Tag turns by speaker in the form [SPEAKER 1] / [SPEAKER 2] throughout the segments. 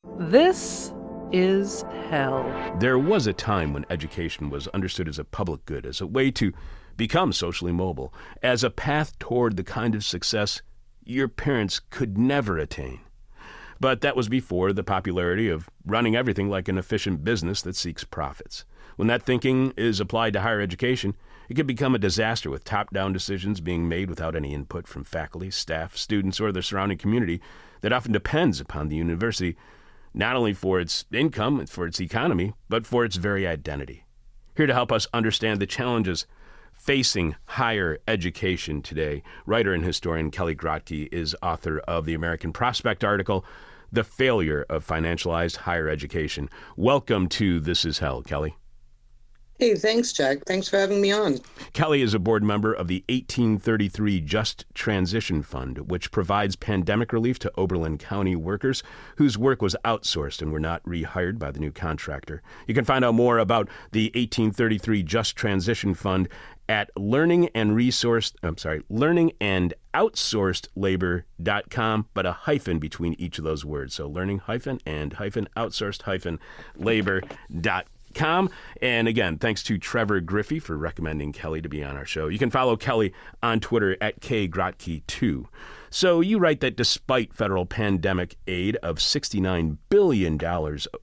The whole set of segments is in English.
[SPEAKER 1] This is hell.
[SPEAKER 2] There was a time when education was understood as a public good, as a way to become socially mobile, as a path toward the kind of success your parents could never attain. But that was before the popularity of running everything like an efficient business that seeks profits. When that thinking is applied to higher education, it can become a disaster, with top-down decisions being made without any input from faculty, staff, students, or the surrounding community that often depends upon the university, not only for its income and for its economy, but for its very identity. Here to help us understand the challenges facing higher education today, writer and historian Kelly Grotke is author of the American Prospect article, The Failure of Financialized Higher Education. Welcome to This Is Hell, Kelly.
[SPEAKER 3] Hey, thanks, Jack. Thanks for having me on.
[SPEAKER 2] Kelly is a board member of the 1833 Just Transition Fund, which provides pandemic relief to Oberlin County workers whose work was outsourced and were not rehired by the new contractor. You can find out more about the 1833 Just Transition Fund at learningandoutsourcedlabor.com, but a hyphen between each of those words. So learning hyphen and hyphen outsourced hyphen labor.com. And again, thanks to Trevor Griffey for recommending Kelly to be on our show. You can follow Kelly on Twitter at kgrotke2. So you write that despite federal pandemic aid of $69 billion,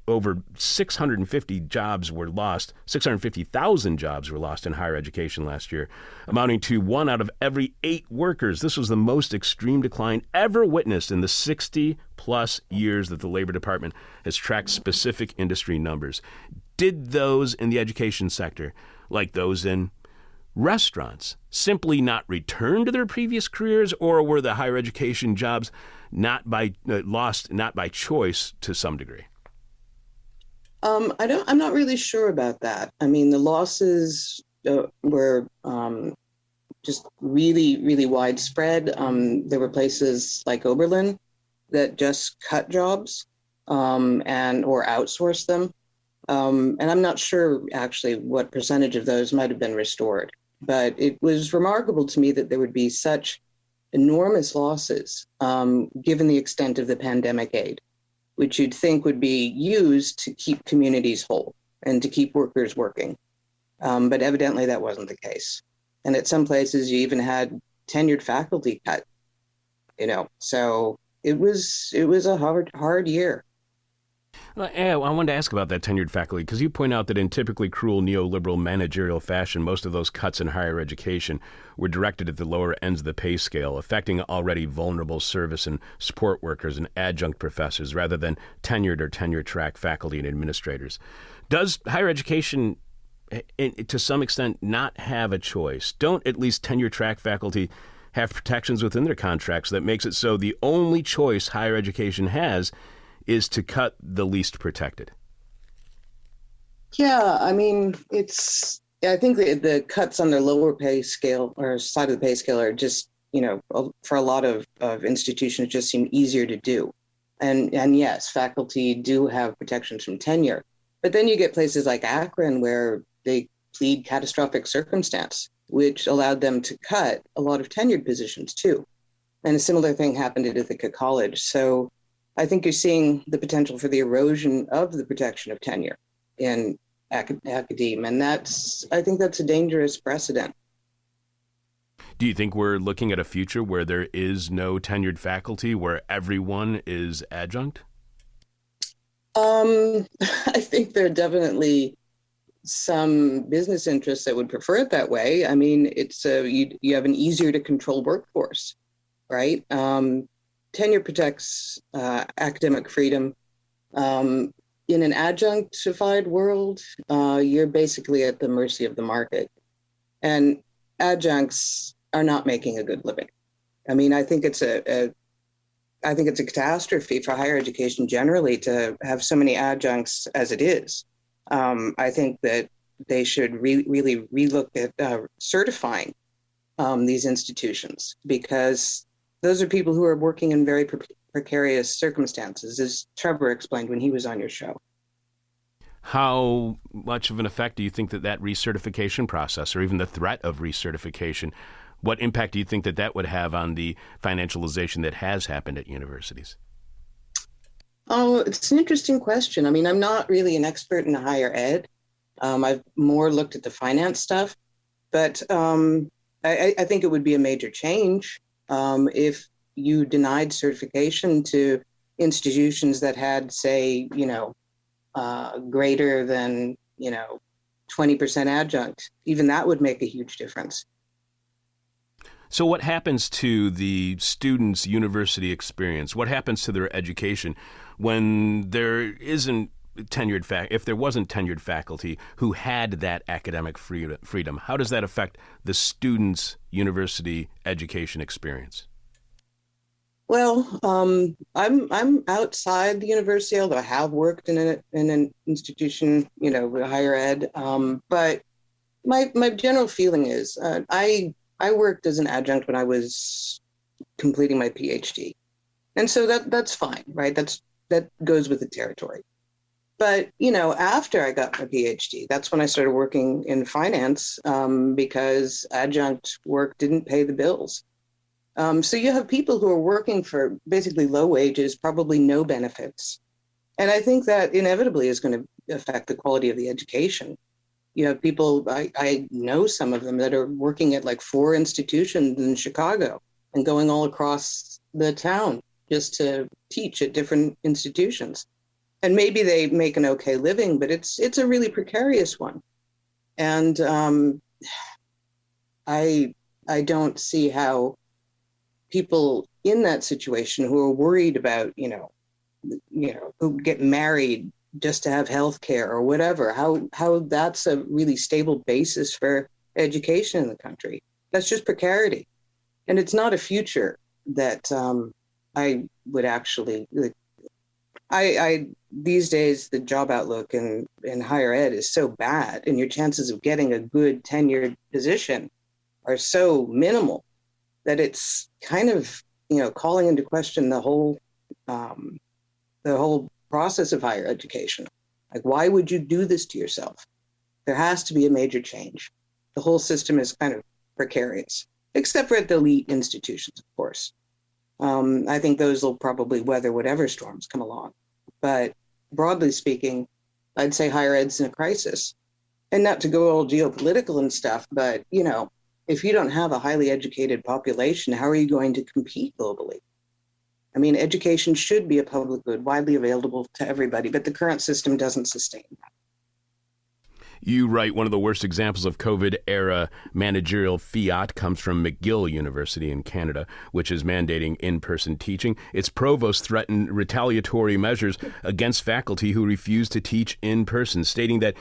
[SPEAKER 2] over 650,000 jobs were lost in higher education last year, amounting to 1 out of every 8 workers. This was the most extreme decline ever witnessed in the 60-plus years that the Labor Department has tracked specific industry numbers. Did those in the education sector, like those in restaurants, simply not return to their previous careers, or were the higher education jobs lost not by choice to some degree?
[SPEAKER 3] I'm not really sure about that. I mean, the losses were just really, really widespread. There were places like Oberlin that just cut jobs or outsourced them. And I'm not sure actually what percentage of those might have been restored, but it was remarkable to me that there would be such enormous losses given the extent of the pandemic aid, which you'd think would be used to keep communities whole and to keep workers working. But evidently that wasn't the case. And at some places you even had tenured faculty cut, so it was a hard year.
[SPEAKER 2] I wanted to ask about that tenured faculty, because you point out that in typically cruel neoliberal managerial fashion, most of those cuts in higher education were directed at the lower ends of the pay scale, affecting already vulnerable service and support workers and adjunct professors rather than tenured or tenure-track faculty and administrators. Does higher education, to some extent, not have a choice? Don't at least tenure-track faculty have protections within their contracts that makes it so the only choice higher education has is to cut the least protected?
[SPEAKER 3] Yeah, I mean, I think the cuts on the lower pay scale or side of the pay scale are just, for a lot of institutions, just seem easier to do. And yes, faculty do have protections from tenure. But then you get places like Akron where they plead catastrophic circumstance, which allowed them to cut a lot of tenured positions too. And a similar thing happened at Ithaca College. So I think you're seeing the potential for the erosion of the protection of tenure in academia, and I think that's a dangerous precedent.
[SPEAKER 2] Do you think we're looking at a future where there is no tenured faculty, where everyone is adjunct?
[SPEAKER 3] I think there are definitely some business interests that would prefer it that way. I mean, it's you have an easier to control workforce, right? Tenure protects academic freedom. In an adjunctified world, you're basically at the mercy of the market. And adjuncts are not making a good living. I mean, I think it's a catastrophe for higher education generally to have so many adjuncts as it is. I think that they should really relook at certifying these institutions, because those are people who are working in very precarious circumstances, as Trevor explained when he was on your show.
[SPEAKER 2] How much of an effect do you think that recertification process, or even the threat of recertification, what impact do you think that would have on the financialization that has happened at universities?
[SPEAKER 3] Oh, it's an interesting question. I mean, I'm not really an expert in higher ed. I've more looked at the finance stuff, but I think it would be a major change if you denied certification to institutions that had, say, greater than, 20% adjunct. Even that would make a huge difference.
[SPEAKER 2] So what happens to the students' university experience? What happens to their education when there isn't if there wasn't tenured faculty who had that academic freedom? How does that affect the students' university education experience?
[SPEAKER 3] Well, I'm outside the university, although I have worked in an institution, with higher ed. But my general feeling is, I worked as an adjunct when I was completing my PhD, and so that's fine, right? That goes with the territory. But after I got my PhD, that's when I started working in finance because adjunct work didn't pay the bills. So you have people who are working for basically low wages, probably no benefits. And I think that inevitably is going to affect the quality of the education. You have people, I know some of them that are working at like 4 institutions in Chicago and going all across the town just to teach at different institutions. And maybe they make an okay living, but it's a really precarious one. And I don't see how people in that situation who are worried about, who get married just to have health care or whatever, how that's a really stable basis for education in the country. That's just precarity. And it's not a future that I would actually, I these days, the job outlook in higher ed is so bad, and your chances of getting a good tenured position are so minimal that it's kind of, calling into question the whole process of higher education. Like, why would you do this to yourself? There has to be a major change. The whole system is kind of precarious, except for at the elite institutions, of course. I think those will probably weather whatever storms come along. But broadly speaking, I'd say higher ed's in a crisis. And not to go all geopolitical and stuff, but, if you don't have a highly educated population, how are you going to compete globally? I mean, education should be a public good, widely available to everybody, but the current system doesn't sustain that.
[SPEAKER 2] You write one of the worst examples of COVID-era managerial fiat comes from McGill University in Canada, which is mandating in-person teaching. Its provost threatened retaliatory measures against faculty who refuse to teach in person, stating that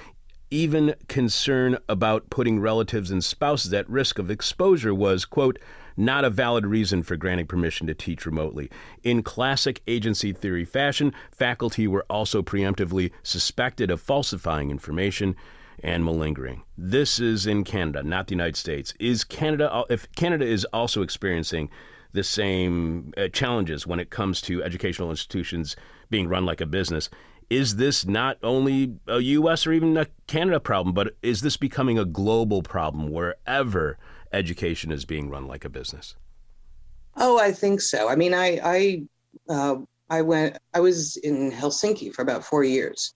[SPEAKER 2] even concern about putting relatives and spouses at risk of exposure was, quote, not a valid reason for granting permission to teach remotely. In classic agency theory fashion, faculty were also preemptively suspected of falsifying information and malingering. This is in Canada, not the United States. If Canada is also experiencing the same challenges when it comes to educational institutions being run like a business, is this not only a U.S. or even a Canada problem, but is this becoming a global problem wherever education is being run like a business?
[SPEAKER 3] Oh, I think so. I mean, I was in Helsinki for about 4 years,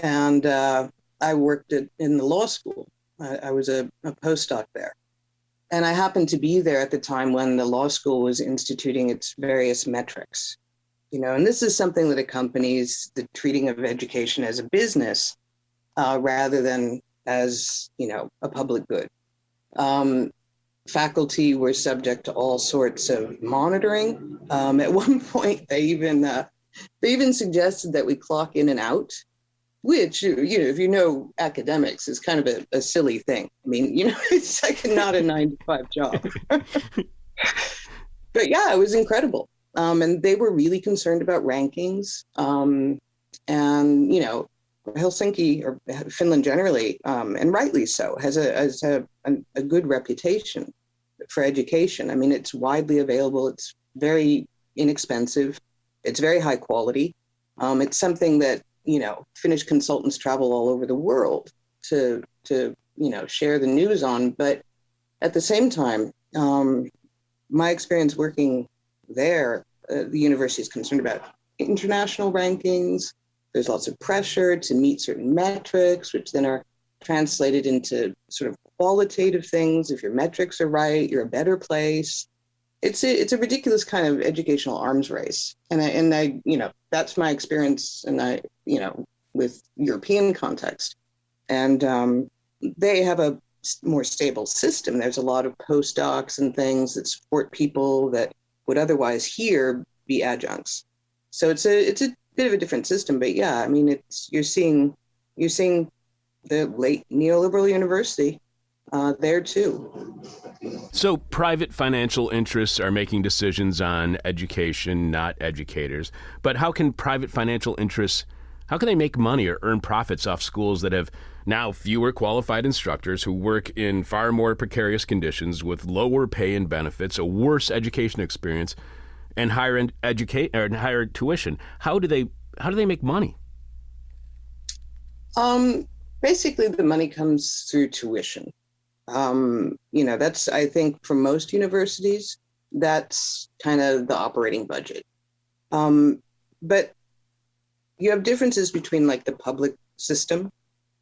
[SPEAKER 3] and I worked in the law school. I was a postdoc there. And I happened to be there at the time when the law school was instituting its various metrics. And this is something that accompanies the treating of education as a business rather than as, a public good. Faculty were subject to all sorts of monitoring. At one point, they even suggested that we clock in and out, which, if you know academics, is kind of a silly thing. I mean, it's like not a 9-to-5 job. But yeah, it was incredible. And they were really concerned about rankings. And, Helsinki, or Finland generally, and rightly so, has a good reputation for education. I mean, it's widely available. It's very inexpensive. It's very high quality. It's something that, Finnish consultants travel all over the world to share the news on. But at the same time, my experience working there, the university is concerned about international rankings. There's lots of pressure to meet certain metrics, which then are translated into sort of qualitative things. If your metrics are right, you're a better place. It's a ridiculous kind of educational arms race, and I that's my experience, and with European context, and they have a more stable system. There's a lot of postdocs and things that support people that would otherwise here be adjuncts. So it's a bit of a different system, but yeah, I mean, you're seeing the late neoliberal university there too.
[SPEAKER 2] So private financial interests are making decisions on education, not educators. But how can private financial interests, how can they make money or earn profits off schools that have now fewer qualified instructors who work in far more precarious conditions with lower pay and benefits, a worse education experience, and higher tuition? How do they make money?
[SPEAKER 3] Basically, the money comes through tuition. That's, I think, for most universities, that's kind of the operating budget. But you have differences between like the public system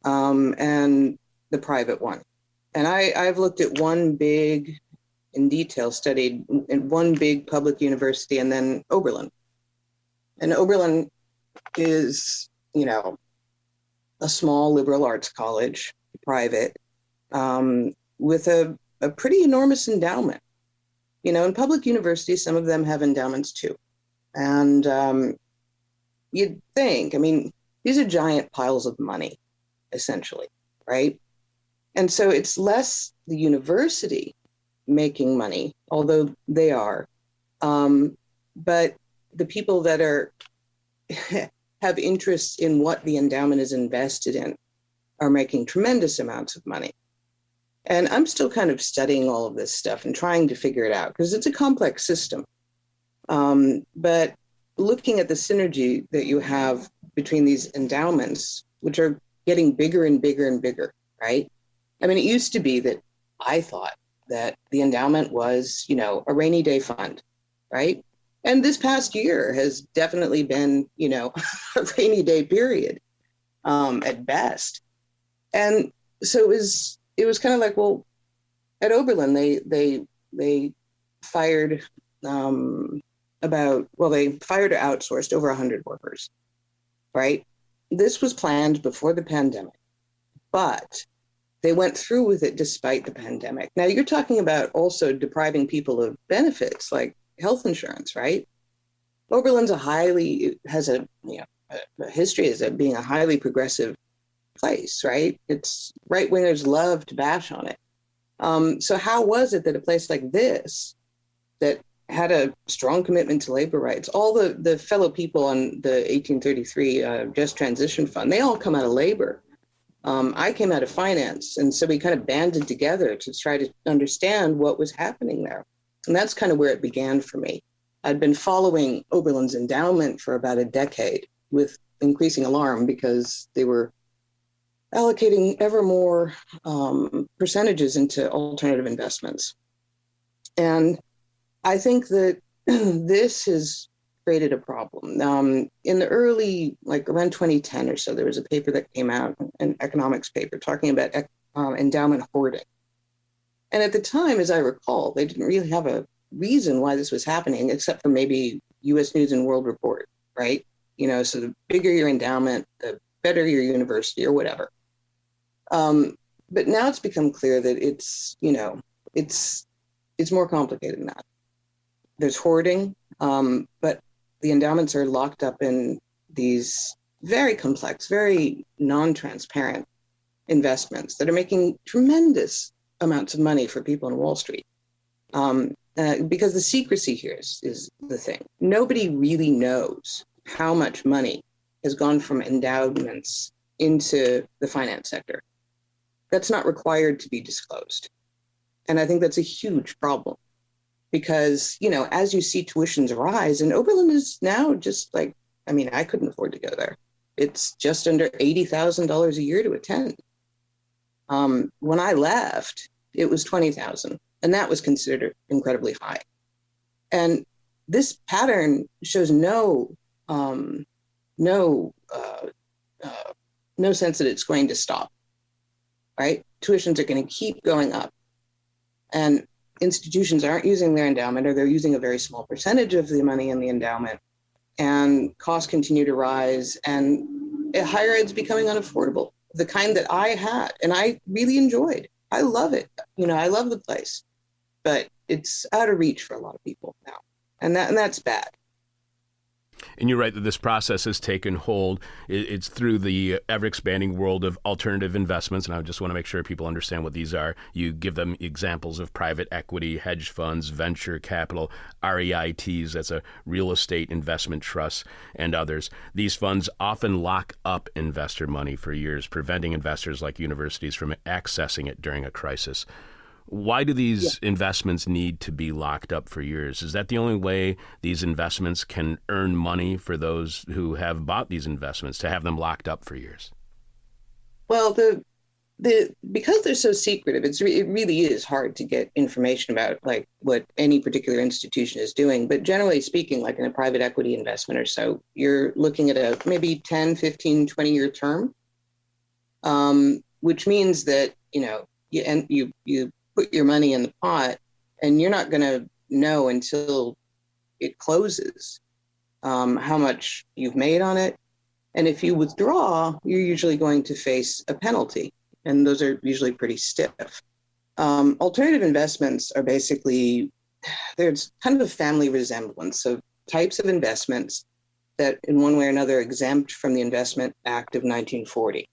[SPEAKER 3] and the private one. And I've looked at one big, in detail, studied in one big public university and then Oberlin. And Oberlin is, a small liberal arts college, private, with a pretty enormous endowment. In public universities, some of them have endowments too. And you'd think, I mean, these are giant piles of money, essentially, right? And so it's less the university making money, although they are, but the people that are have interests in what the endowment is invested in are making tremendous amounts of money. And I'm still kind of studying all of this stuff and trying to figure it out because it's a complex system. But looking at the synergy that you have between these endowments, which are getting bigger and bigger and bigger, right? I mean, it used to be that I thought that the endowment was, a rainy day fund, right? And this past year has definitely been, a rainy day period at best. And so it was kind of like, well, at Oberlin, they fired they fired or outsourced over 100 workers, right? This was planned before the pandemic, but they went through with it despite the pandemic. Now you're talking about also depriving people of benefits like health insurance, right? Oberlin's has a history as being a highly progressive place, right? It's right wingers love to bash on it. So how was it that a place like this, that had a strong commitment to labor rights, all the fellow people on the 1833 Just Transition Fund, they all come out of labor. I came out of finance, and so we kind of banded together to try to understand what was happening there. And that's kind of where it began for me. I'd been following Oberlin's endowment for about a decade with increasing alarm because they were allocating ever more percentages into alternative investments. And I think that this has created a problem. In the early, like around 2010 or so, there was a paper that came out, an economics paper, talking about endowment hoarding. And at the time, as I recall, they didn't really have a reason why this was happening, except for maybe U.S. News and World Report, right? So the bigger your endowment, the better your university or whatever. But now it's become clear that it's more complicated than that. There's hoarding, but the endowments are locked up in these very complex, very non-transparent investments that are making tremendous amounts of money for people on Wall Street. Because the secrecy here is the thing. Nobody really knows how much money has gone from endowments into the finance sector. That's not required to be disclosed. And I think that's a huge problem because, as you see tuitions rise, and Oberlin is now just like, I couldn't afford to go there. It's just under $80,000 a year to attend. When I left, it was $20,000, and that was considered incredibly high. And this pattern shows no um, no no sense that it's going to stop, right? Tuitions are going to keep going up. And institutions aren't using their endowment, or they're using a very small percentage of the money in the endowment. And costs continue to rise, and higher ed's becoming unaffordable, the kind that I had and I really enjoyed. I love it. I love the place, but it's out of reach for a lot of people now. And that's bad.
[SPEAKER 2] And you're right that this process has taken hold. It's through the ever-expanding world of alternative investments, and I just want to make sure people understand what these are. You give them examples of private equity, hedge funds, venture capital, REITs, that's a real estate investment trust, and others. These funds often lock up investor money for years, preventing investors like universities from accessing it during a crisis. Why do these investments need to be locked up for years? Is that the only way these investments can earn money for those who have bought these investments, to have them locked up for years?
[SPEAKER 3] Well, because they're so secretive, it really is hard to get information about like what any particular institution is doing. But generally speaking, like in a private equity investment or so, you're looking at a maybe 10, 15, 20-year term, which means that, you put your money in the pot and you're not going to know until it closes how much you've made on it. And if you withdraw, you're usually going to face a penalty, and those are usually pretty stiff. Alternative investments are basically, there's kind of a family resemblance of types of investments that in one way or another exempt from the Investment Act of 1940.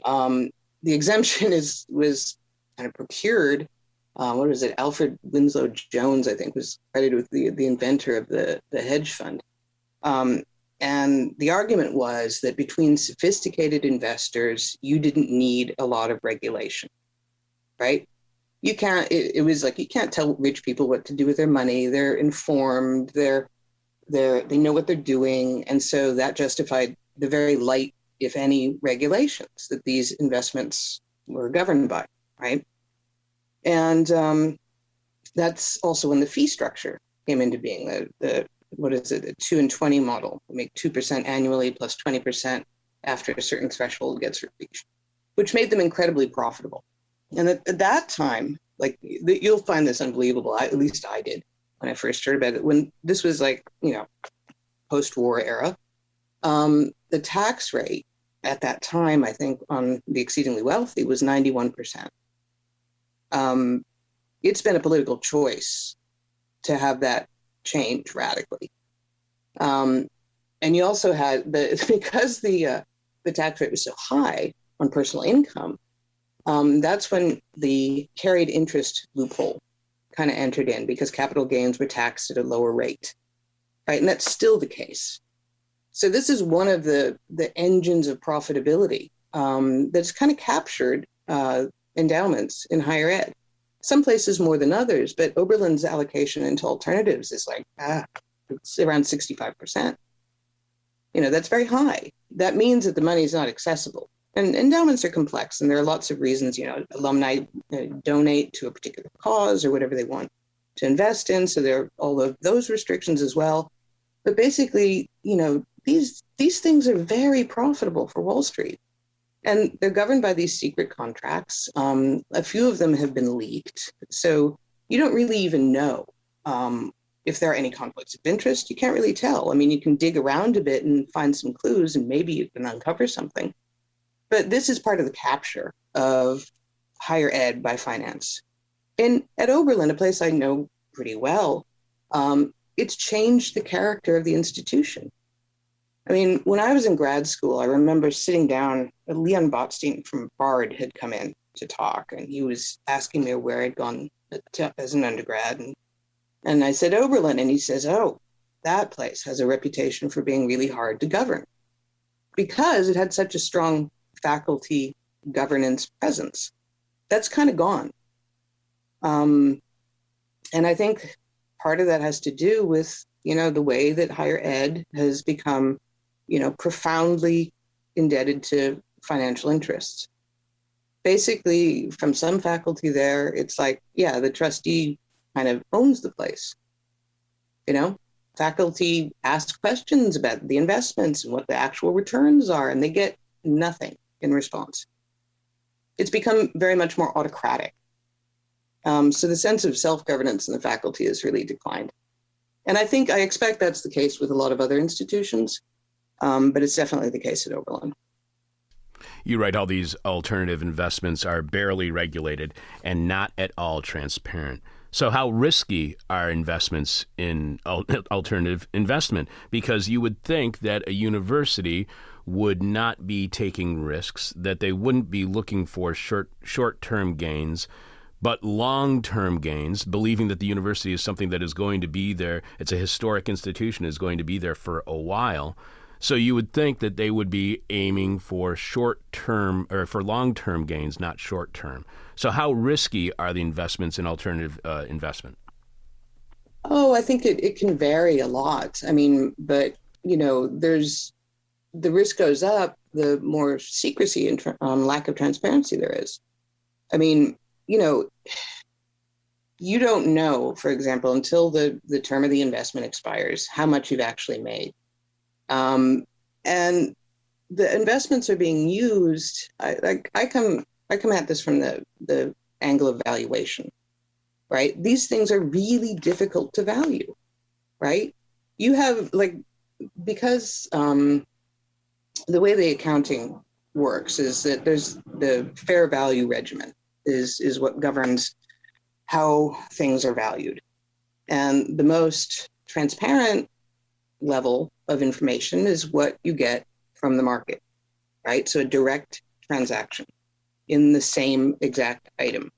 [SPEAKER 3] The exemption was kind of procured. What was it? Alfred Winslow Jones, I think, was credited with the inventor of the hedge fund. And the argument was that between sophisticated investors, you didn't need a lot of regulation, right? It was like, you can't tell rich people what to do with their money. They're informed, they know what they're doing. And so that justified the very light, if any, regulations that these investments were governed by, right? And that's also when the fee structure came into being, the 2 and 20 model. We make 2% annually plus 20% after a certain threshold gets reached, which made them incredibly profitable. And at that time, like, you'll find this unbelievable. At least I did when I first heard about it. When this was like, post-war era, the tax rate at that time, I think, on the exceedingly wealthy was 91%. It's been a political choice to have that change radically. And you also had because the tax rate was so high on personal income, that's when the carried interest loophole kind of entered in, because capital gains were taxed at a lower rate, right? And that's still the case. So this is one of the engines of profitability that's kind of captured endowments in higher ed. Some places more than others, but Oberlin's allocation into alternatives is like, it's around 65%. That's very high. That means that the money is not accessible. And endowments are complex, and there are lots of reasons, alumni donate to a particular cause or whatever they want to invest in. So there are all of those restrictions as well. But basically, these things are very profitable for Wall Street. And they're governed by these secret contracts. A few of them have been leaked. So you don't really even know if there are any conflicts of interest. You can't really tell. I mean, you can dig around a bit and find some clues, and maybe you can uncover something. But this is part of the capture of higher ed by finance. And at Oberlin, a place I know pretty well, it's changed the character of the institution. I mean, when I was in grad school, I remember sitting down, Leon Botstein from Bard had come in to talk, and he was asking me where I'd gone as an undergrad. And I said, Oberlin, and he says, oh, that place has a reputation for being really hard to govern because it had such a strong faculty governance presence. That's kind of gone. And I think part of that has to do with, the way that higher ed has become profoundly indebted to financial interests. Basically, from some faculty there, it's like, the trustee kind of owns the place, faculty ask questions about the investments and what the actual returns are, and they get nothing in response. It's become very much more autocratic. So the sense of self-governance in the faculty has really declined. And I expect that's the case with a lot of other institutions, but it's definitely the case at Oberlin.
[SPEAKER 2] You write all these alternative investments are barely regulated and not at all transparent. So how risky are investments in alternative investment? Because you would think that a university would not be taking risks, that they wouldn't be looking for short-term gains, but long-term gains, believing that the university is something that is going to be there. It's a historic institution, is going to be there for a while. So you would think that they would be aiming for short-term or for long-term gains, not short-term. So how risky are the investments in alternative investment?
[SPEAKER 3] Oh, I think it can vary a lot. I mean, but, the risk goes up the more secrecy and lack of transparency there is. I mean, you don't know, for example, until the term of the investment expires, how much you've actually made. And the investments are being used. I come at this from the angle of valuation, right? These things are really difficult to value, right? You have because the way the accounting works is that there's the fair value regimen is what governs how things are valued. And the most transparent level of information is what you get from the market, right? So a direct transaction in the same exact item.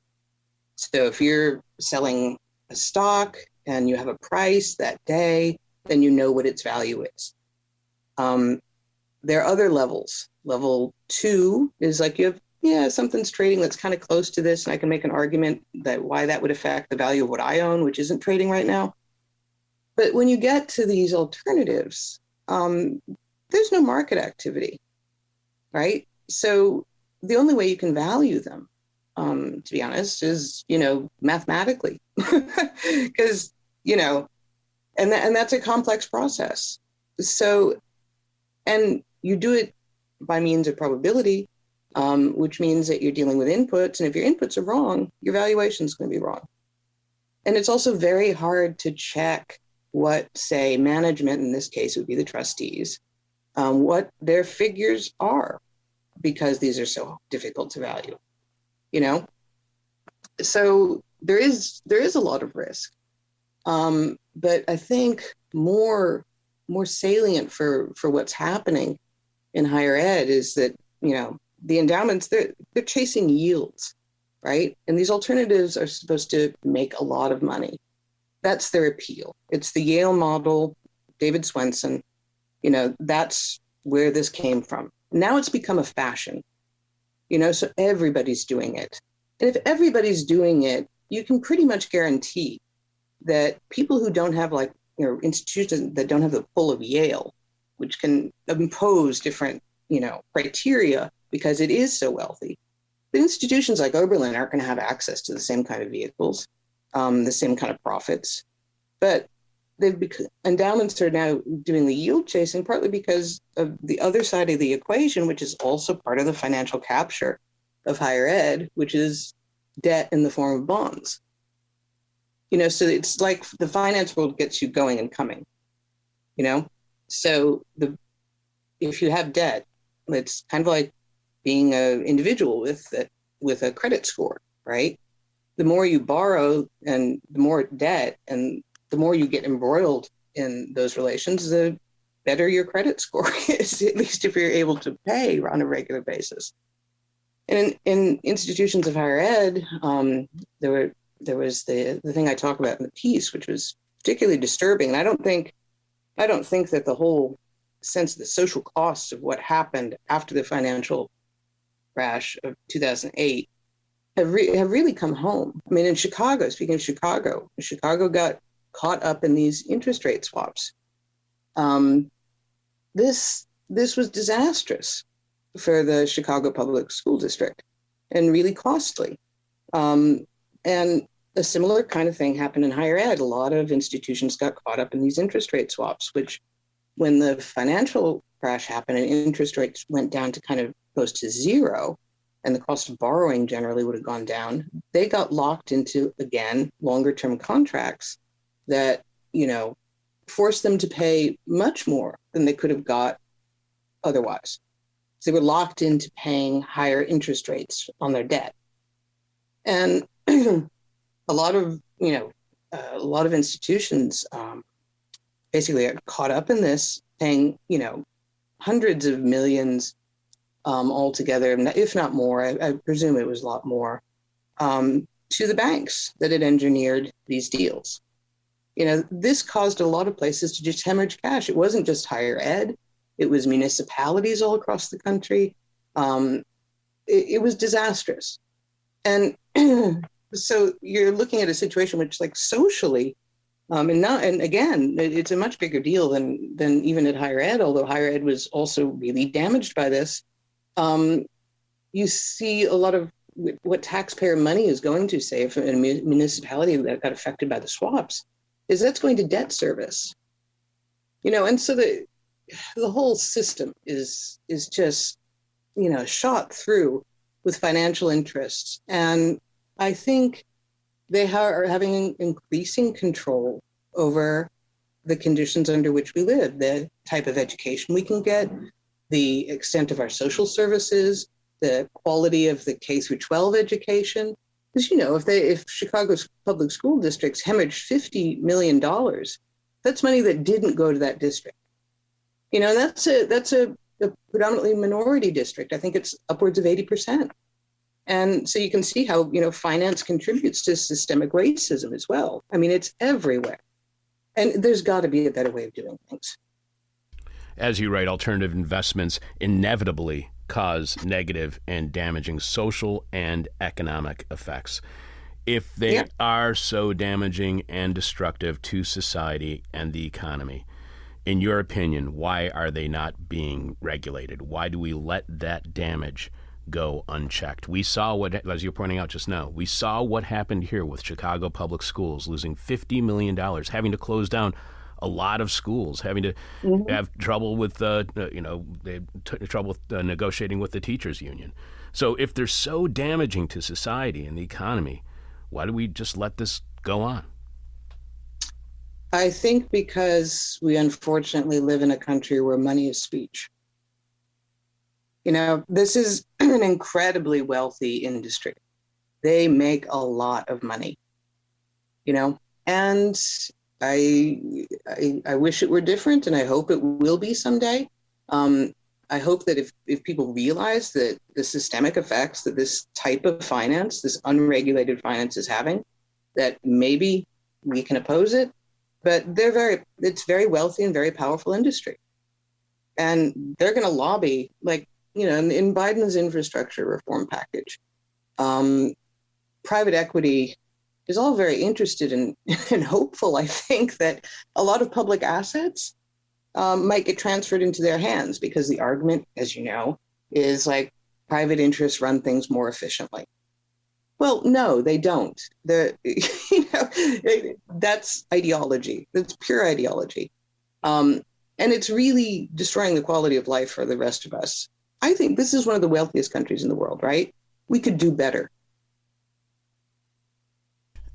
[SPEAKER 3] So if you're selling a stock and you have a price that day, then you know what its value is. There are other levels. Level 2 is you have, something's trading that's kind of close to this, and I can make an argument that why that would affect the value of what I own, which isn't trading right now. But when you get to these alternatives, there's no market activity, right? So the only way you can value them, to be honest, is, mathematically, because, and that's a complex process. So, and you do it by means of probability, which means that you're dealing with inputs. And if your inputs are wrong, your valuation is going to be wrong. And it's also very hard to check what, say, management, in this case would be the trustees, what their figures are, because these are so difficult to value, So there is a lot of risk. But I think more salient for what's happening in higher ed is that, the endowments, they're chasing yields, right? And these alternatives are supposed to make a lot of money. That's their appeal. It's the Yale model, David Swenson, that's where this came from. Now it's become a fashion, so everybody's doing it. And if everybody's doing it, you can pretty much guarantee that people who don't have institutions that don't have the pull of Yale, which can impose different, criteria because it is so wealthy, the institutions like Oberlin aren't going to have access to the same kind of vehicles, the same kind of profits. But endowments are now doing the yield chasing partly because of the other side of the equation, which is also part of the financial capture of higher ed, which is debt in the form of bonds. So it's like the finance world gets you going and coming, So if you have debt, it's kind of like being an individual with a credit score, right? The more you borrow and the more debt and the more you get embroiled in those relations, the better your credit score is, at least if you're able to pay on a regular basis. And in institutions of higher ed, there was the thing I talk about in the piece, which was particularly disturbing. And I don't think that the whole sense of the social costs of what happened after the financial crash of 2008 have really come home. I mean, in Chicago, speaking of Chicago got caught up in these interest rate swaps. This was disastrous for the Chicago Public School District and really costly. And a similar kind of thing happened in higher ed. A lot of institutions got caught up in these interest rate swaps, which when the financial crash happened and interest rates went down to kind of close to zero, and the cost of borrowing generally would have gone down, they got locked into, again, longer term contracts that, forced them to pay much more than they could have got otherwise. So they were locked into paying higher interest rates on their debt. And a lot of institutions basically got caught up in this, paying, hundreds of millions altogether, if not more. I presume it was a lot more, to the banks that had engineered these deals. This caused a lot of places to just hemorrhage cash. It wasn't just higher ed. It was municipalities all across the country. It was disastrous. And so you're looking at a situation which, like, socially, and again, it's a much bigger deal than even at higher ed, although higher ed was also really damaged by this. You see a lot of what taxpayer money is going to, say, if a municipality that got affected by the swaps, is that's going to debt service. And so the whole system is just, shot through with financial interests. And I think they are having increasing control over the conditions under which we live, the type of education we can get, the extent of our social services, the quality of the K through 12 education. Because, if Chicago's public school districts hemorrhaged $50 million, that's money that didn't go to that district. And that's a predominantly minority district. I think it's upwards of 80%. And so you can see how, finance contributes to systemic racism as well. I mean, it's everywhere. And there's got to be a better way of doing things.
[SPEAKER 2] As you write, alternative investments inevitably cause negative and damaging social and economic effects. If they are so damaging and destructive to society and the economy, in your opinion, why are they not being regulated? Why do we let that damage go unchecked? We saw what, as you're pointing out just now, we saw what happened here with Chicago Public Schools losing $50 million, having to close down a lot of schools, having to have trouble with, trouble with negotiating with the teachers union. So if they're so damaging to society and the economy, why do we just let this go on?
[SPEAKER 3] I think because we unfortunately live in a country where money is speech. This is an incredibly wealthy industry. They make a lot of money, and I wish it were different, and I hope it will be someday. I hope that if people realize that the systemic effects that this type of finance, this unregulated finance is having, that maybe we can oppose it, but it's very wealthy and very powerful industry. And they're going to lobby, in Biden's infrastructure reform package, private equity is all very interested in and hopeful, I think, that a lot of public assets might get transferred into their hands, because the argument, as you know, is like private interests run things more efficiently. Well, no, they don't. That's ideology. That's pure ideology. And it's really destroying the quality of life for the rest of us. I think this is one of the wealthiest countries in the world, right? We could do better.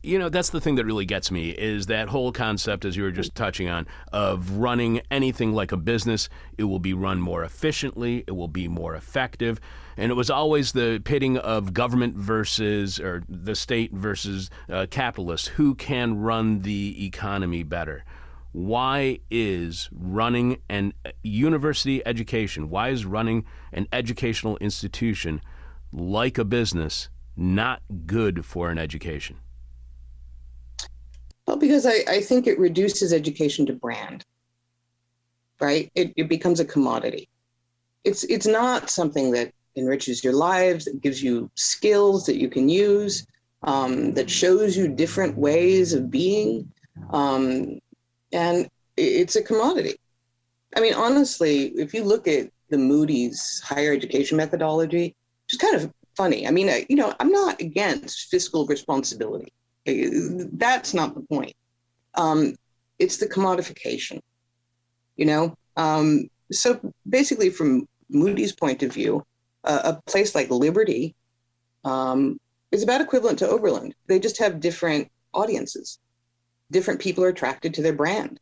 [SPEAKER 2] That's the thing that really gets me, is that whole concept, as you were just touching on, of running anything like a business. It will be run more efficiently. It will be more effective. And it was always the pitting of government versus, or the state versus capitalists. Who can run the economy better? Why is running an university education, why is running an educational institution like a business not good for an education?
[SPEAKER 3] Well, because I think it reduces education to brand, right? It becomes a commodity. It's not something that enriches your lives, that gives you skills that you can use, that shows you different ways of being. And it's a commodity. I mean, honestly, if you look at the Moody's higher education methodology, it's kind of funny. I mean, I'm not against fiscal responsibility. That's not the point. It's the commodification, you know? So basically, from Moody's point of view, a place like Liberty is about equivalent to Oberlin. They just have different audiences. Different people are attracted to their brand.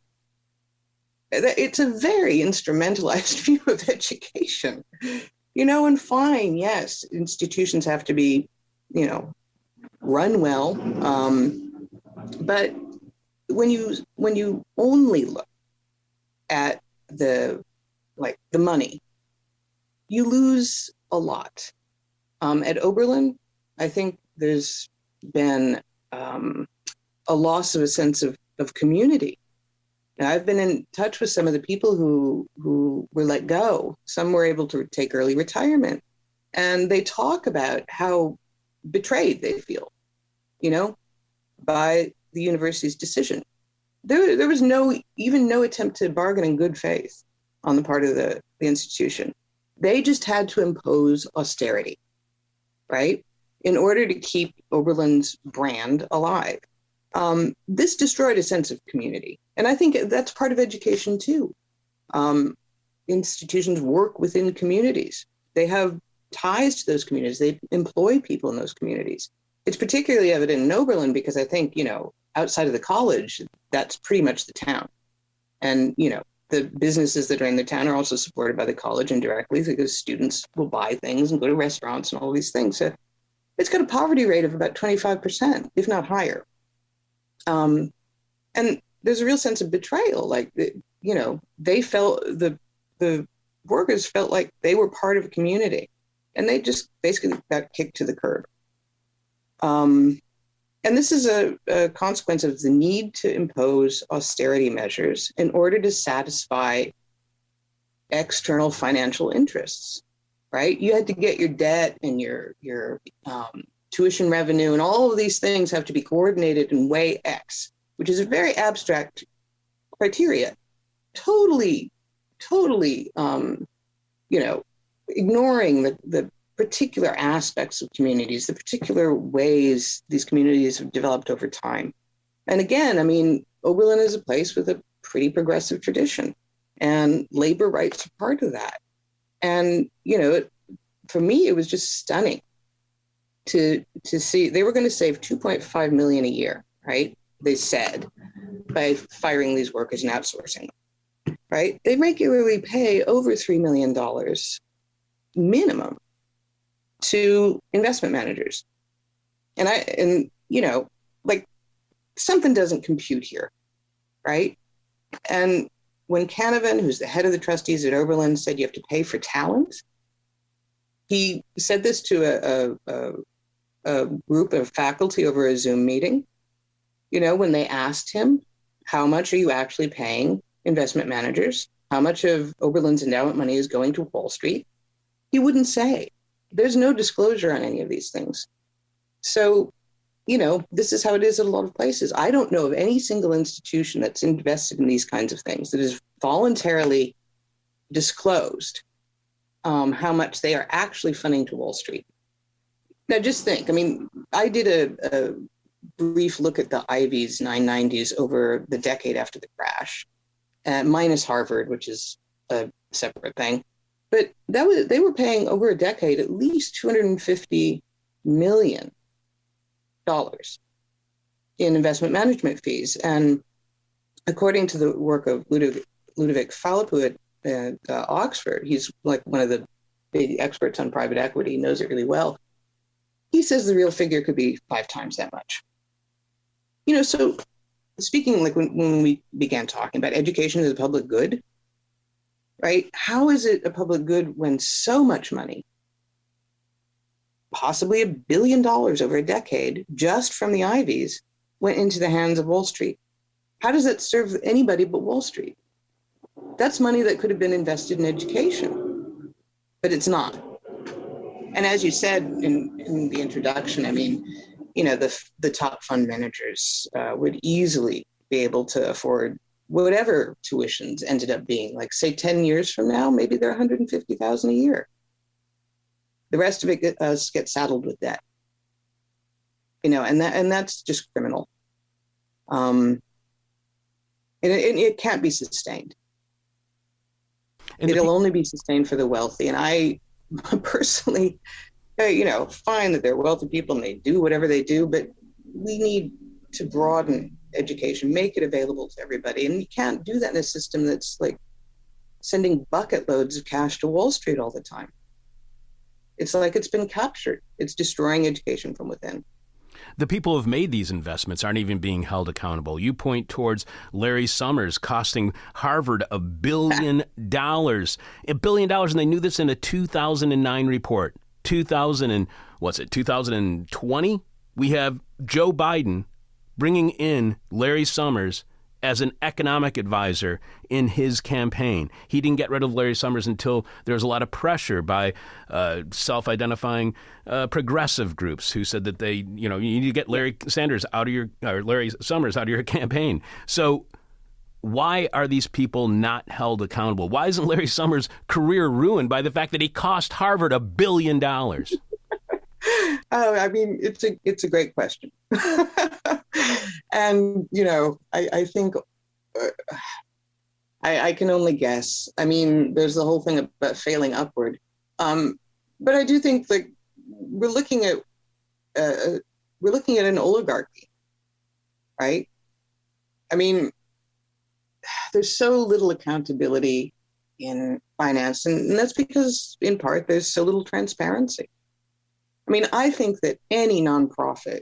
[SPEAKER 3] It's a very instrumentalized view of education, you know, and fine, yes, institutions have to be, you know, run well. But when you only look at the money, you lose a lot. At Oberlin, I think there's been a loss of a sense of community. Now, I've been in touch with some of the people who were let go. Some were able to take early retirement, and they talk about how betrayed they feel, you know, by the university's decision. There was no attempt to bargain in good faith on the part of the institution. They just had to impose austerity, right, in order to keep Oberlin's brand alive. This destroyed a sense of community. And I think that's part of education too. Institutions work within communities. They have ties to those communities. They employ people in those communities. It's particularly evident in Oberlin because I think, you know, outside of the college, that's pretty much the town. And, you know, the businesses that are in the town are also supported by the college indirectly because students will buy things and go to restaurants and all these things. So it's got a poverty rate of about 25%, if not higher. And there's a real sense of betrayal. Like, you know, they felt the workers felt like they were part of a community, and they just basically got kicked to the curb. And this is a consequence of the need to impose austerity measures in order to satisfy external financial interests, right? You had to get your debt and your tuition revenue and all of these things have to be coordinated in way X, which is a very abstract criteria, totally, you know, ignoring the particular aspects of communities, the particular ways these communities have developed over time. And again, I mean, Oberlin is a place with a pretty progressive tradition, and labor rights are part of that. And, you know, for me, it was just stunning to see they were going to save $2.5 million a year, right? They said, by firing these workers and outsourcing them, right? They regularly pay over $3 million minimum to investment managers. And you know, like, something doesn't compute here, right? And when Canavan, who's the head of the trustees at Oberlin, said you have to pay for talent, he said this to a group of faculty over a Zoom meeting. You know, when they asked him, how much are you actually paying investment managers? How much of Oberlin's endowment money is going to Wall Street? He wouldn't say. There's no disclosure on any of these things. So, you know, this is how it is at a lot of places. I don't know of any single institution that's invested in these kinds of things that is voluntarily disclosed how much they are actually funding to Wall Street. Now, just think, I mean, I did a brief look at the Ivy's 990s over the decade after the crash, minus Harvard, which is a separate thing. But they were paying over a decade at least $250 million in investment management fees. And according to the work of Ludovic Philippou at Oxford, he's like one of the big experts on private equity, he knows it really well. He says the real figure could be 5 times that much. You know, so speaking like when we began talking about education as a public good, right? How is it a public good when so much money, possibly $1 billion over a decade, just from the Ivies, went into the hands of Wall Street? How does that serve anybody but Wall Street? That's money that could have been invested in education, but it's not. And as you said in the introduction, I mean, you know, the top fund managers would easily be able to afford whatever tuitions ended up being. Like, say 10 years from now, maybe they're $150,000 a year. The rest of it gets saddled with debt. and that's just criminal. And it can't be sustained.
[SPEAKER 2] And
[SPEAKER 3] It'll only be sustained for the wealthy. And I personally, fine that they're wealthy people and they do whatever they do, but we need to broaden education, make it available to everybody. And you can't do that in a system that's like sending bucket loads of cash to Wall Street all the time. It's like it's been captured. It's destroying education from within.
[SPEAKER 2] the people who have made these investments aren't even being held accountable. You point towards Larry Summers costing Harvard $1 billion. $1 billion, and they knew this in a 2009 report. 2020? We have Joe Biden bringing in Larry Summers as an economic advisor in his campaign. He didn't get rid of Larry Summers until there was a lot of pressure by self-identifying progressive groups who said that you need to get Larry Summers out of your campaign. So why are these people not held accountable? Why isn't Larry Summers' career ruined by the fact that he cost Harvard $1 billion?
[SPEAKER 3] Oh, I mean, it's a great question. And, I think I can only guess. I mean, there's the whole thing about failing upward. But I do think that we're looking at an oligarchy, right? I mean, there's so little accountability in finance, and that's because, in part, there's so little transparency. I mean, I think that any nonprofit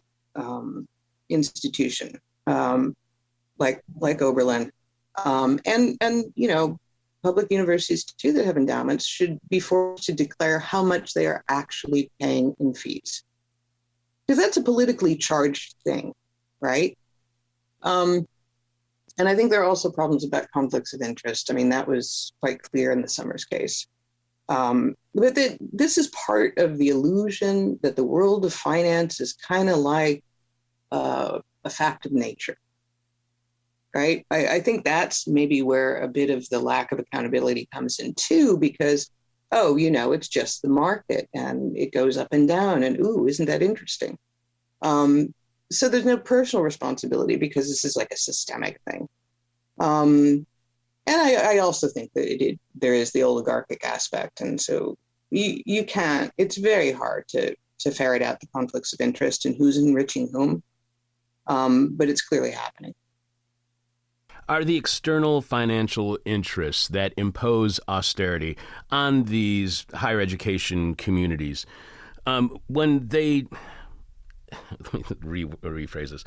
[SPEAKER 3] institution like Oberlin and public universities too that have endowments should be forced to declare how much they are actually paying in fees, because that's a politically charged thing, right? And I think there are also problems about conflicts of interest. I mean, that was quite clear in the Summers case. But this is part of the illusion that the world of finance is kind of like a fact of nature, right? I think that's maybe where a bit of the lack of accountability comes in too, because, it's just the market and it goes up and down and, ooh, isn't that interesting? So there's no personal responsibility because this is like a systemic thing. And I also think that there is the oligarchic aspect. And so you can't, it's very hard to ferret out the conflicts of interest and who's enriching whom. But it's clearly happening.
[SPEAKER 2] Are the external financial interests that impose austerity on these higher education communities, when they... Let me rephrase this.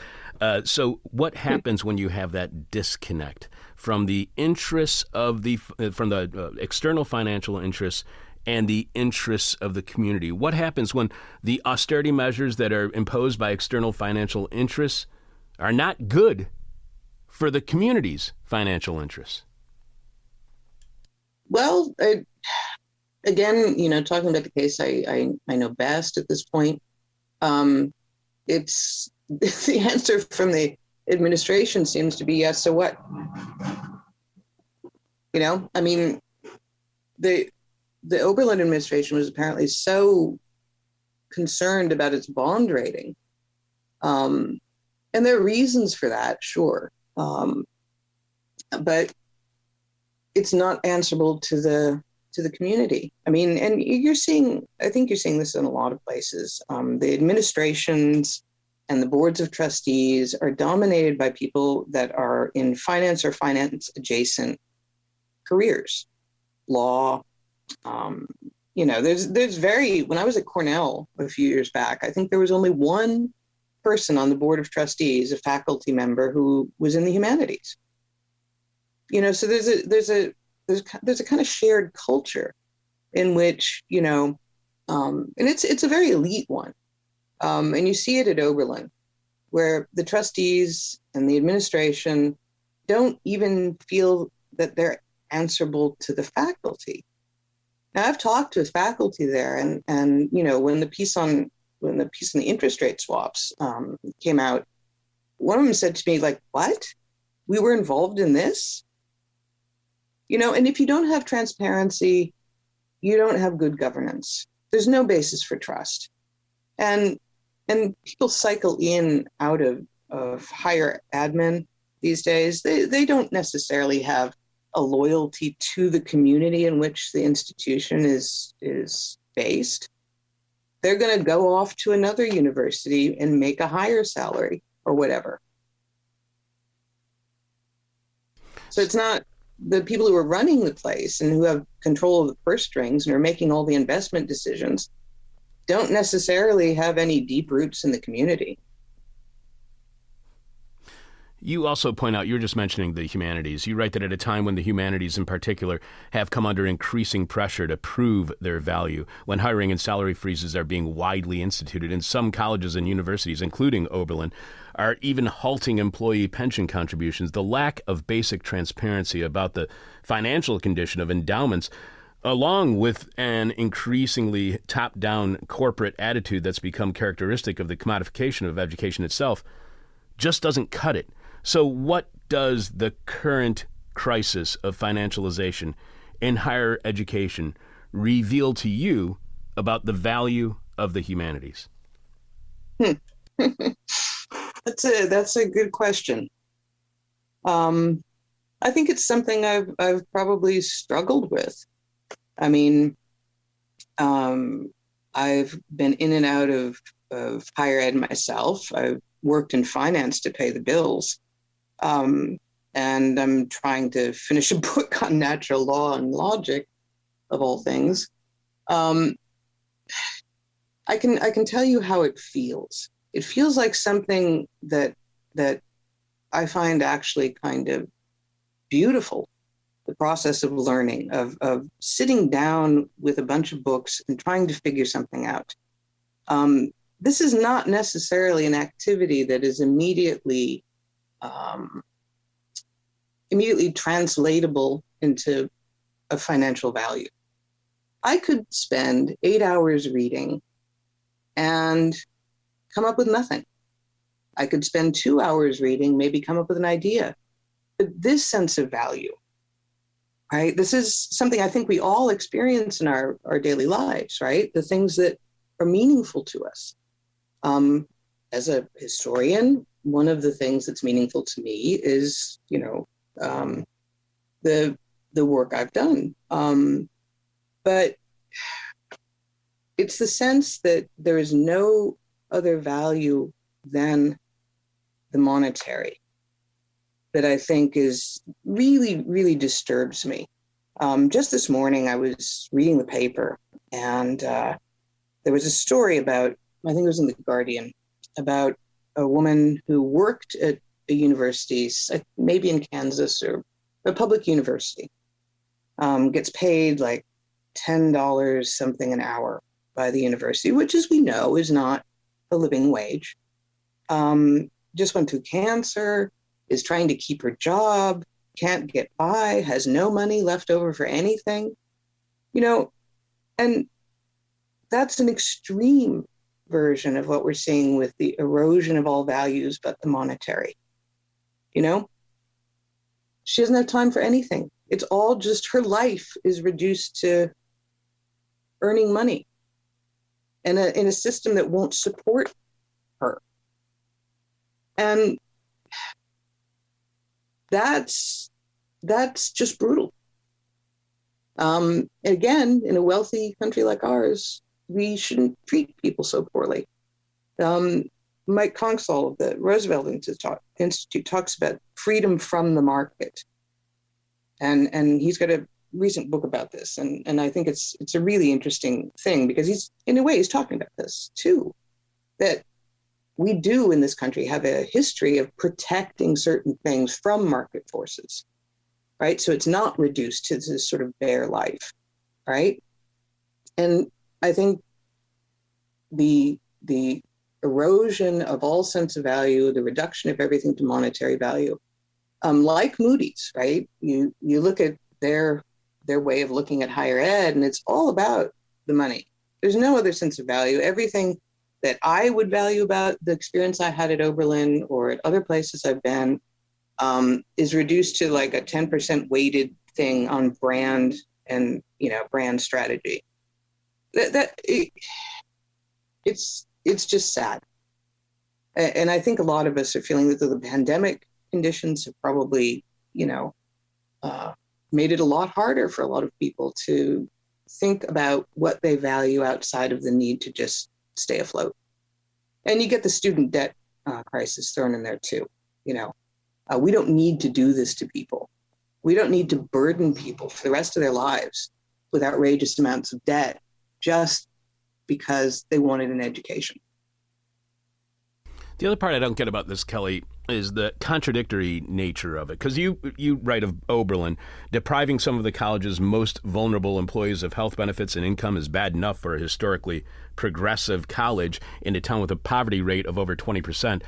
[SPEAKER 2] So what happens when you have that disconnect from the interests of from the external financial interests and the interests of the community? What happens when the austerity measures that are imposed by external financial interests are not good for the community's financial interests? Well,
[SPEAKER 3] again, talking about the case I know best at this point, it's the answer from the administration seems to be yes. So what? I mean, the Oberlin administration was apparently so concerned about its bond rating, and there are reasons for that, sure, but it's not answerable to the community. I mean, and I think you're seeing this in a lot of places. The administrations and the boards of trustees are dominated by people that are in finance or finance adjacent careers, law. When I was at Cornell a few years back, I think there was only one person on the board of trustees, a faculty member, who was in the humanities. So there's a kind of shared culture in which, and it's a very elite one. And you see it at Oberlin, where the trustees and the administration don't even feel that they're answerable to the faculty. Now, I've talked with faculty there, and when the piece on the interest rate swaps came out, one of them said to me, like, "What? We were involved in this?" And if you don't have transparency, you don't have good governance. There's no basis for trust. And, and people cycle in out of higher admin these days. They don't necessarily have a loyalty to the community in which the institution is based. They're going to go off to another university and make a higher salary or whatever. So it's not the people who are running the place and who have control of the purse strings and are making all the investment decisions don't necessarily have any deep roots in the community.
[SPEAKER 2] You also point out, you were just mentioning the humanities. You write that at a time when the humanities in particular have come under increasing pressure to prove their value, when hiring and salary freezes are being widely instituted, and some colleges and universities, including Oberlin, are even halting employee pension contributions, the lack of basic transparency about the financial condition of endowments, along with an increasingly top-down corporate attitude that's become characteristic of the commodification of education itself, just doesn't cut it. So what does the current crisis of financialization in higher education reveal to you about the value of the humanities?
[SPEAKER 3] That's a good question. I think it's something I've probably struggled with. I mean, I've been in and out of higher ed myself. I've worked in finance to pay the bills. And I'm trying to finish a book on natural law and logic, of all things. I can tell you how it feels. It feels like something that I find actually kind of beautiful. The process of learning, of sitting down with a bunch of books and trying to figure something out. This is not necessarily an activity that is immediately translatable into a financial value. I could spend 8 hours reading and come up with nothing. I could spend 2 hours reading, maybe come up with an idea. But this sense of value, right? This is something I think we all experience in our daily lives, right? The things that are meaningful to us. As a historian, one of the things that's meaningful to me is, the work I've done. But it's the sense that there is no other value than the monetary that I think is really, really disturbs me. Just this morning, I was reading the paper, and there was a story about, I think it was in The Guardian, about a woman who worked at a university, maybe in Kansas or a public university, gets paid like $10 something an hour by the university, which, as we know, is not a living wage. Just went through cancer, is trying to keep her job, can't get by, has no money left over for anything, and that's an extreme version of what we're seeing with the erosion of all values but the monetary. She doesn't have time for anything. It's all just, her life is reduced to earning money in a system that won't support her. And that's just brutal. Again, in a wealthy country like ours, we shouldn't treat people so poorly. Mike Congsall of the Roosevelt Institute talks about freedom from the market. And he's got a recent book about this. And I think it's a really interesting thing, because he's talking about this too, that we do in this country have a history of protecting certain things from market forces, right? So it's not reduced to this sort of bare life, right? And I think the erosion of all sense of value, the reduction of everything to monetary value, like Moody's, right? You look at their way of looking at higher ed, and it's all about the money. There's no other sense of value. Everything that I would value about the experience I had at Oberlin or at other places I've been is reduced to like a 10% weighted thing on brand and brand strategy. It's just sad. And I think a lot of us are feeling that the pandemic conditions have probably, made it a lot harder for a lot of people to think about what they value outside of the need to just stay afloat. And you get the student debt crisis thrown in there too. We don't need to do this to people. We don't need to burden people for the rest of their lives with outrageous amounts of debt just because they wanted an education.
[SPEAKER 2] The other part I don't get about this, Kelly, is the contradictory nature of it. Because you write of Oberlin, depriving some of the college's most vulnerable employees of health benefits and income is bad enough for a historically progressive college in a town with a poverty rate of over 20%.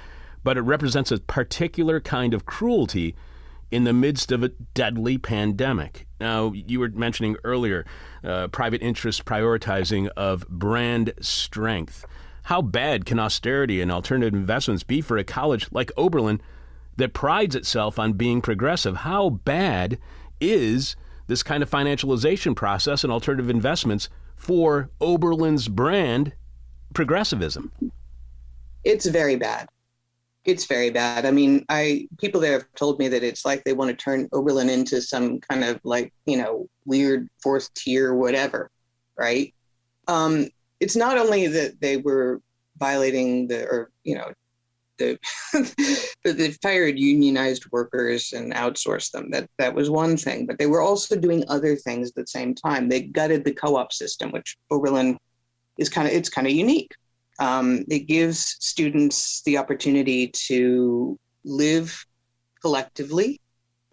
[SPEAKER 2] But it represents a particular kind of cruelty in the midst of a deadly pandemic. Now, you were mentioning earlier private interest prioritizing of brand strength. How bad can austerity and alternative investments be for a college like Oberlin that prides itself on being progressive? How bad is this kind of financialization process and alternative investments for Oberlin's brand progressivism?
[SPEAKER 3] It's very bad. It's very bad. I mean, people there have told me that it's like they want to turn Oberlin into some kind of weird fourth tier whatever, right? It's not only that they were violating they fired unionized workers and outsourced them. That was one thing, but they were also doing other things at the same time. They gutted the co-op system, which Oberlin is kind of unique. It gives students the opportunity to live collectively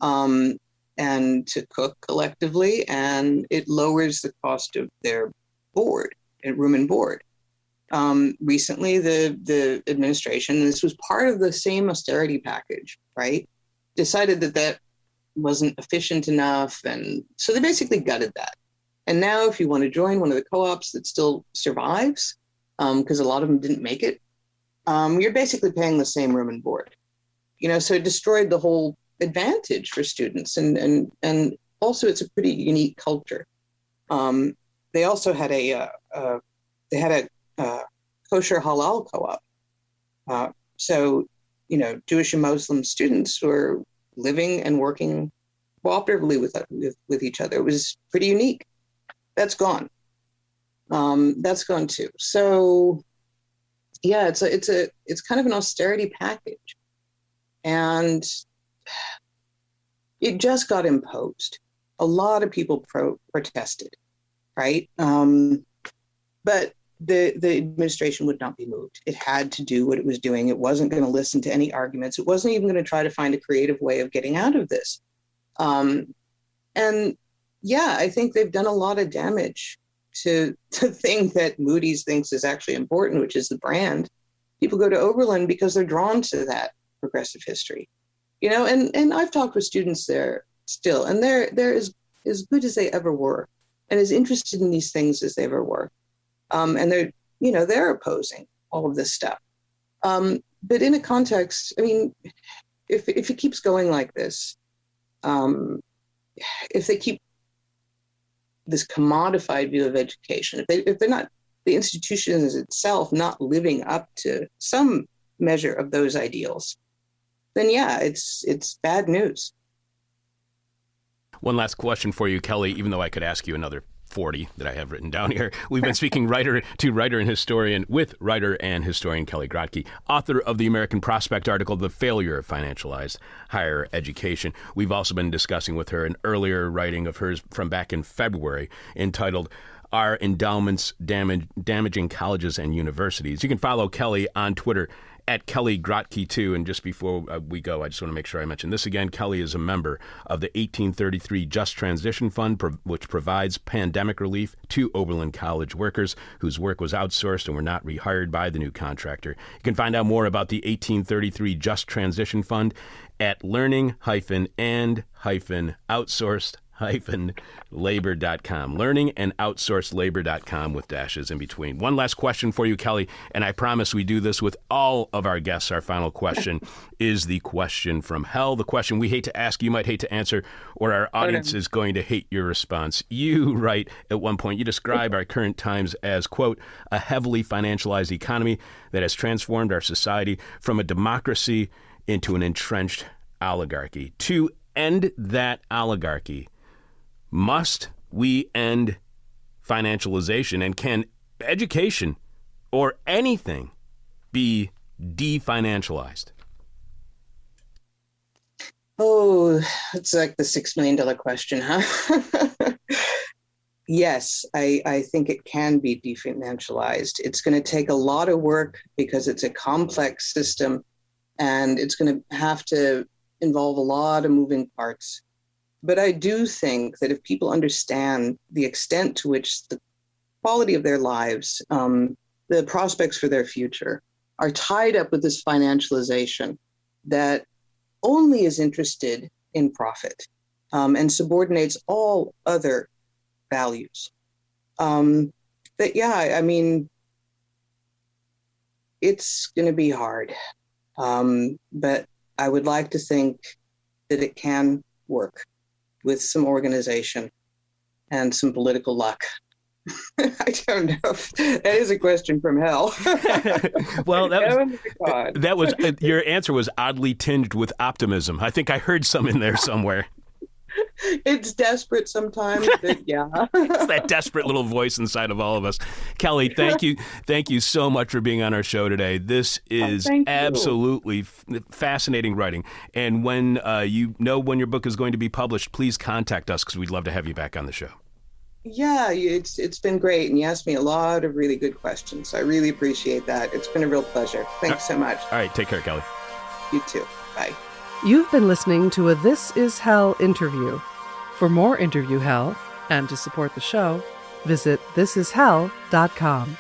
[SPEAKER 3] and to cook collectively, and it lowers the cost of their room and board. Recently, the administration, and this was part of the same austerity package, right, decided that wasn't efficient enough, and so they basically gutted that. And now if you want to join one of the co-ops that still survives, because a lot of them didn't make it, you're basically paying the same room and board. So it destroyed the whole advantage for students, and also it's a pretty unique culture. They also had a kosher halal co-op. So Jewish and Muslim students were living and working cooperatively with each other. It was pretty unique. That's gone. That's gone too. So yeah, it's kind of an austerity package, and it just got imposed. A lot of people protested, right? But the administration would not be moved. It had to do what it was doing. It wasn't going to listen to any arguments. It wasn't even going to try to find a creative way of getting out of this. And yeah, I think they've done a lot of damage to the thing that Moody's thinks is actually important, which is the brand. People go to Oberlin because they're drawn to that progressive history, and I've talked with students there still, and they're as good as they ever were and as interested in these things as they ever were. And they're opposing all of this stuff. But in a context, I mean, if it keeps going like this, if they keep this commodified view of education, if they're not, the institution is itself not living up to some measure of those ideals, then yeah, it's bad news.
[SPEAKER 2] One last question for you, Kelly, even though I could ask you another 40 that I have written down here. We've been speaking with writer and historian Kelly Grotke, author of the American Prospect article, The Failure of Financialized Higher Education. We've also been discussing with her an earlier writing of hers from back in February entitled Are Endowments Damaging Colleges and Universities? You can follow Kelly on Twitter at Kelly Grotke 2. And just before we go, I just want to make sure I mention this again. Kelly is a member of the 1833 Just Transition Fund, which provides pandemic relief to Oberlin College workers whose work was outsourced and were not rehired by the new contractor. You can find out more about the 1833 Just Transition Fund at learning-and-outsourced labor.com. Learning and outsourced labor.com with dashes in between. One last question for you, Kelly, and I promise we do this with all of our guests. Our final question is the question from hell, the question we hate to ask, you might hate to answer, or our audience is going to hate your response. You write at one point, you describe our current times as, quote, a heavily financialized economy that has transformed our society from a democracy into an entrenched oligarchy. To end that oligarchy, must we end financialization, and can education or anything be definancialized?
[SPEAKER 3] Oh, it's like the $6 million question, huh? Yes, I think it can be definancialized. It's going to take a lot of work because it's a complex system, and it's going to have to involve a lot of moving parts. But I do think that if people understand the extent to which the quality of their lives, the prospects for their future are tied up with this financialization that only is interested in profit and subordinates all other values, it's going to be hard. But I would like to think that it can work with some organization and some political luck. I don't know if that is a question from hell.
[SPEAKER 2] Well, that was your answer was oddly tinged with optimism. I think I heard some in there somewhere.
[SPEAKER 3] It's desperate sometimes, but yeah.
[SPEAKER 2] It's that desperate little voice inside of all of us. Kelly, thank you. Thank you so much for being on our show today. This is absolutely fascinating writing. And when you know when your book is going to be published, please contact us because we'd love to have you back on the show.
[SPEAKER 3] Yeah, it's been great. And you asked me a lot of really good questions. So I really appreciate that. It's been a real pleasure. Thanks so much.
[SPEAKER 2] All right. Take care, Kelly.
[SPEAKER 3] You too. Bye.
[SPEAKER 1] You've been listening to a This Is Hell interview. For more interview hell and to support the show, visit thisishell.com.